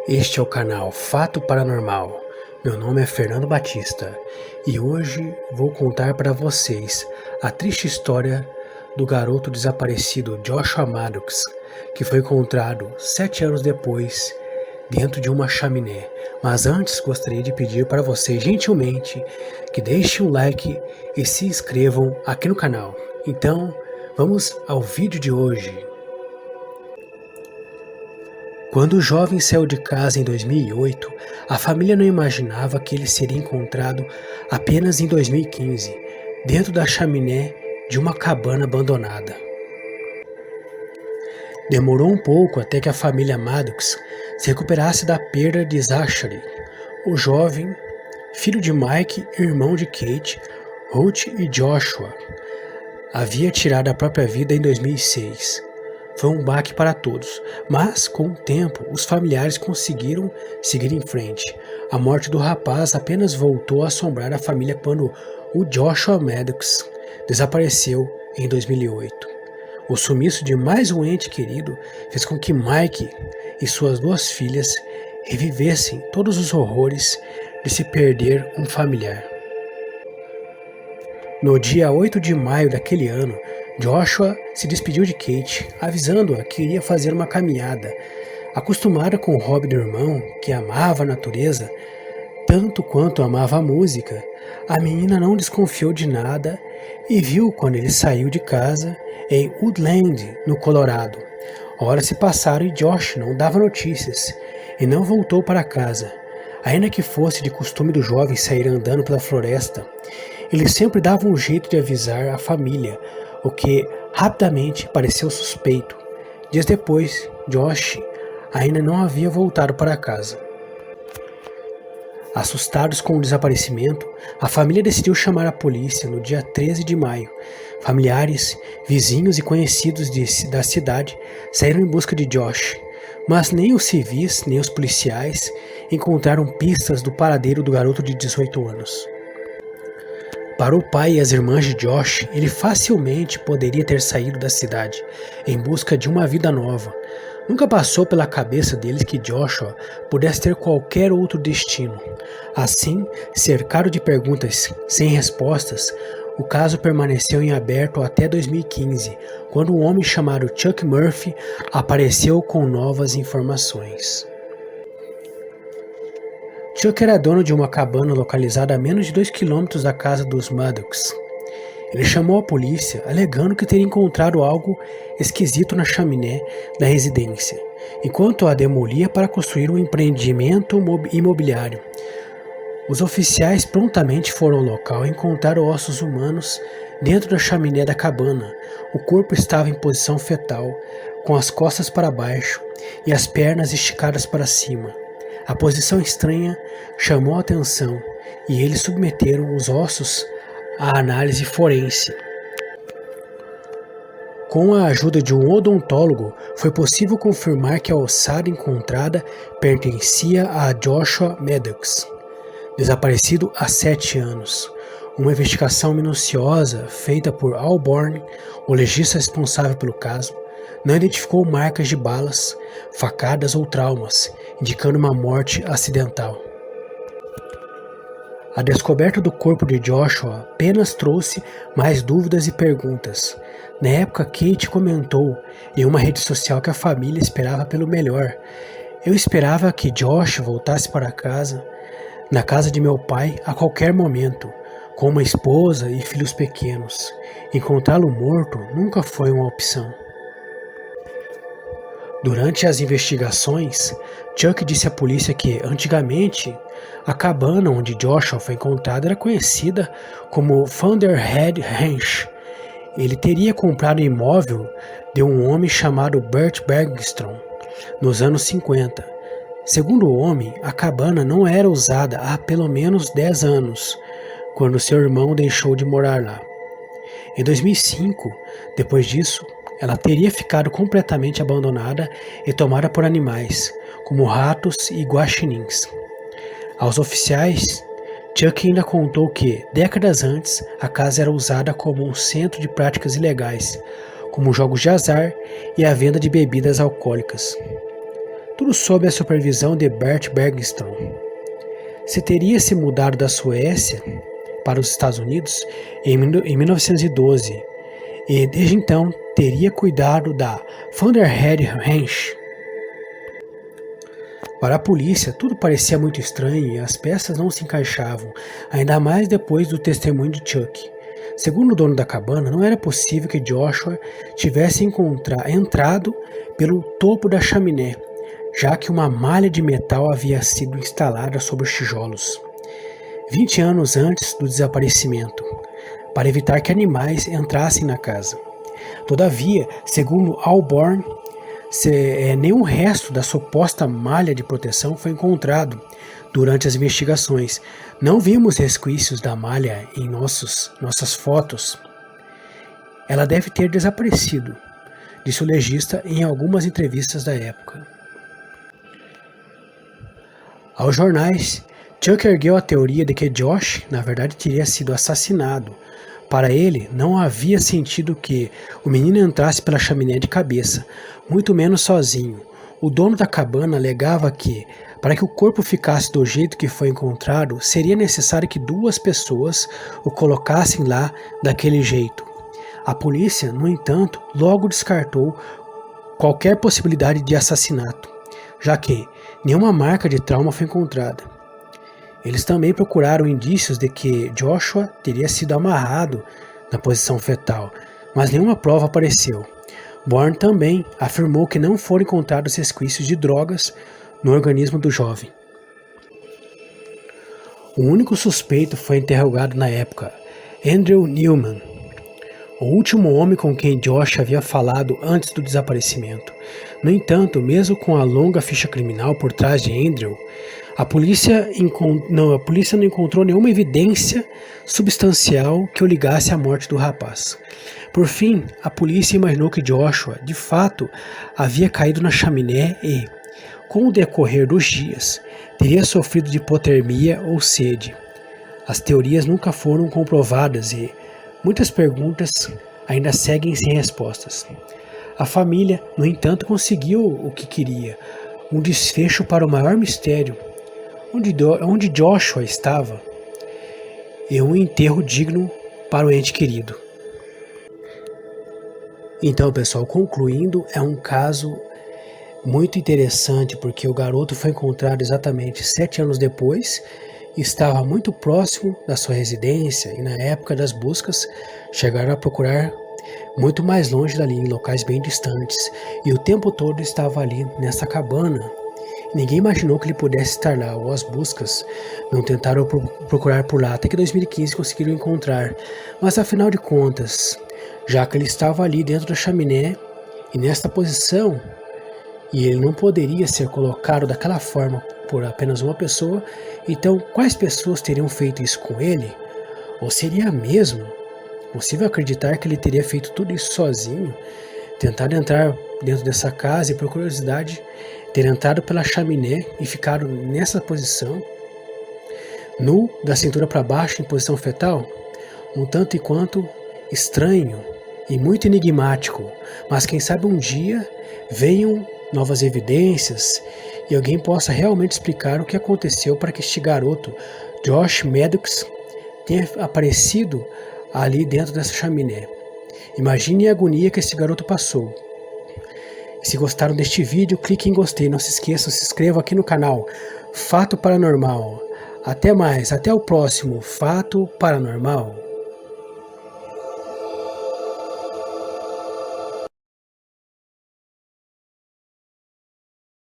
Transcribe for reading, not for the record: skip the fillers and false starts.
Este é o canal Fato Paranormal. Meu nome é Fernando Batista e hoje vou contar para vocês a triste história do garoto desaparecido Joshua Maddox, que foi encontrado 7 anos depois dentro de uma chaminé. Mas antes gostaria de pedir para vocês gentilmente que deixem um like e se inscrevam aqui no canal. Então vamos ao vídeo de hoje. Quando o jovem saiu de casa em 2008, a família não imaginava que ele seria encontrado apenas em 2015, dentro da chaminé de uma cabana abandonada. Demorou um pouco até que a família Maddox se recuperasse da perda de Zachary, o jovem, filho de Mike e irmão de Kate, Ruth e Joshua. Havia tirado a própria vida em 2006. Foi um baque para todos, mas com o tempo os familiares conseguiram seguir em frente. A morte do rapaz apenas voltou a assombrar a família quando o Joshua Maddox desapareceu em 2008. O sumiço de mais um ente querido fez com que Mike e suas 2 filhas revivessem todos os horrores de se perder um familiar. No dia 8 de maio daquele ano, Joshua se despediu de Kate, avisando-a que iria fazer uma caminhada. Acostumada com o hobby do irmão, que amava a natureza, tanto quanto amava a música, a menina não desconfiou de nada e viu quando ele saiu de casa em Woodland, no Colorado. Horas se passaram e Josh não dava notícias e não voltou para casa. Ainda que fosse de costume do jovem sair andando pela floresta, ele sempre dava um jeito de avisar a família, o que rapidamente pareceu suspeito. Dias depois, Josh ainda não havia voltado para casa. Assustados com o desaparecimento, a família decidiu chamar a polícia no dia 13 de maio. Familiares, vizinhos e conhecidos da cidade saíram em busca de Josh, mas nem os civis nem os policiais encontraram pistas do paradeiro do garoto de 18 anos. Para o pai e as irmãs de Josh, ele facilmente poderia ter saído da cidade em busca de uma vida nova. Nunca passou pela cabeça deles que Joshua pudesse ter qualquer outro destino. Assim, cercado de perguntas sem respostas, o caso permaneceu em aberto até 2015, quando um homem chamado Chuck Murphy apareceu com novas informações. Chuck era dono de uma cabana localizada a menos de 2 quilômetros da casa dos Maddox. Ele chamou a polícia, alegando que teria encontrado algo esquisito na chaminé da residência, enquanto a demolia para construir um empreendimento imobiliário. Os oficiais prontamente foram ao local e encontraram ossos humanos dentro da chaminé da cabana. O corpo estava em posição fetal, com as costas para baixo e as pernas esticadas para cima. A posição estranha chamou a atenção e eles submeteram os ossos à análise forense. Com a ajuda de um odontólogo, foi possível confirmar que a ossada encontrada pertencia a Joshua Maddox, desaparecido há 7 anos. Uma investigação minuciosa feita por Al Born, o legista responsável pelo caso, não identificou marcas de balas, facadas ou traumas, indicando uma morte acidental. A descoberta do corpo de Joshua apenas trouxe mais dúvidas e perguntas. Na época, Kate comentou em uma rede social que a família esperava pelo melhor. Eu esperava que Josh voltasse para casa, na casa de meu pai, a qualquer momento, com uma esposa e filhos pequenos. Encontrá-lo morto nunca foi uma opção. Durante as investigações, Chuck disse à polícia que, antigamente, a cabana onde Joshua foi encontrado era conhecida como Thunderhead Ranch. Ele teria comprado o imóvel de um homem chamado Bert Bergstrom nos anos 50. Segundo o homem, a cabana não era usada há pelo menos 10 anos, quando seu irmão deixou de morar lá. Em 2005, depois disso, ela teria ficado completamente abandonada e tomada por animais, como ratos e guaxinins. Aos oficiais, Chuck ainda contou que, décadas antes, a casa era usada como um centro de práticas ilegais, como jogos de azar e a venda de bebidas alcoólicas. tudo sob a supervisão de Bert Bergström. Se teria se mudado da Suécia para os Estados Unidos em 1912 e desde então teria cuidado da Thunderhead Ranch. Para a polícia, tudo parecia muito estranho e as peças não se encaixavam, ainda mais depois do testemunho de Chuck. Segundo o dono da cabana, não era possível que Joshua tivesse entrado pelo topo da chaminé, já que uma malha de metal havia sido instalada sobre os tijolos 20 anos antes do desaparecimento, para evitar que animais entrassem na casa. Todavia, segundo Alborn, nenhum resto da suposta malha de proteção foi encontrado durante as investigações. Não vimos resquícios da malha em nossas fotos. Ela deve ter desaparecido, disse o legista em algumas entrevistas da época. Aos jornais, Chuck ergueu a teoria de que Josh, na verdade, teria sido assassinado. Para ele, não havia sentido que o menino entrasse pela chaminé de cabeça, muito menos sozinho. O dono da cabana alegava que, para que o corpo ficasse do jeito que foi encontrado, seria necessário que 2 pessoas o colocassem lá daquele jeito. A polícia, no entanto, logo descartou qualquer possibilidade de assassinato, já que nenhuma marca de trauma foi encontrada. Eles também procuraram indícios de que Joshua teria sido amarrado na posição fetal, mas nenhuma prova apareceu. Bourne também afirmou que não foram encontrados resquícios de drogas no organismo do jovem. O único suspeito foi interrogado na época, Andrew Newman, o último homem com quem Josh havia falado antes do desaparecimento. No entanto, mesmo com a longa ficha criminal por trás de Andrew, a polícia não encontrou nenhuma evidência substancial que o ligasse à morte do rapaz. Por fim, a polícia imaginou que Joshua, de fato, havia caído na chaminé e, com o decorrer dos dias, teria sofrido de hipotermia ou sede. As teorias nunca foram comprovadas e muitas perguntas ainda seguem sem respostas. A família, no entanto, conseguiu o que queria, um desfecho para o maior mistério, onde Joshua estava, e um enterro digno para o ente querido. Então, pessoal, concluindo, é um caso muito interessante, porque o garoto foi encontrado exatamente 7 anos depois, estava muito próximo da sua residência e na época das buscas chegaram a procurar muito mais longe dali, em locais bem distantes, e o tempo todo estava ali nessa cabana. Ninguém imaginou que ele pudesse estar lá, ou as buscas não tentaram procurar por lá, até que em 2015 conseguiram encontrar. Mas afinal de contas, já que ele estava ali dentro da chaminé e nesta posição, e ele não poderia ser colocado daquela forma por apenas uma pessoa, então quais pessoas teriam feito isso com ele? Ou seria mesmo possível acreditar que ele teria feito tudo isso sozinho, tentado entrar dentro dessa casa e, por curiosidade, ter entrado pela chaminé e ficado nessa posição, nu, da cintura para baixo, em posição fetal? Um tanto e quanto estranho e muito enigmático, mas quem sabe um dia venham novas evidências e alguém possa realmente explicar o que aconteceu para que este garoto, Josh Maddox, tenha aparecido ali dentro dessa chaminé. Imagine a agonia que esse garoto passou. Se gostaram deste vídeo, clique em gostei. Não se esqueçam, se inscrevam aqui no canal Fato Paranormal. Até mais, até o próximo Fato Paranormal.